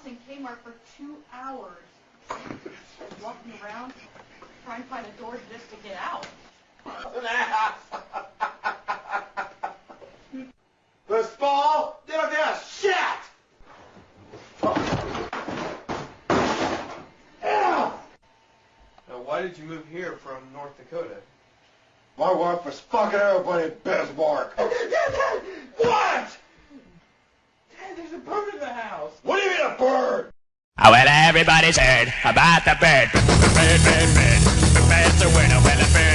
in Kmart for 2 hours. Walking around, trying to find a door just to get out. This fall, they don't give a shit! Now, why did you move here from North Dakota? My wife was fucking everybody in Bismarck. What? Dad, there's a bird in the house. What do you mean a bird? Oh, well, everybody's heard about the bird. The bird's a winner. Well, the bird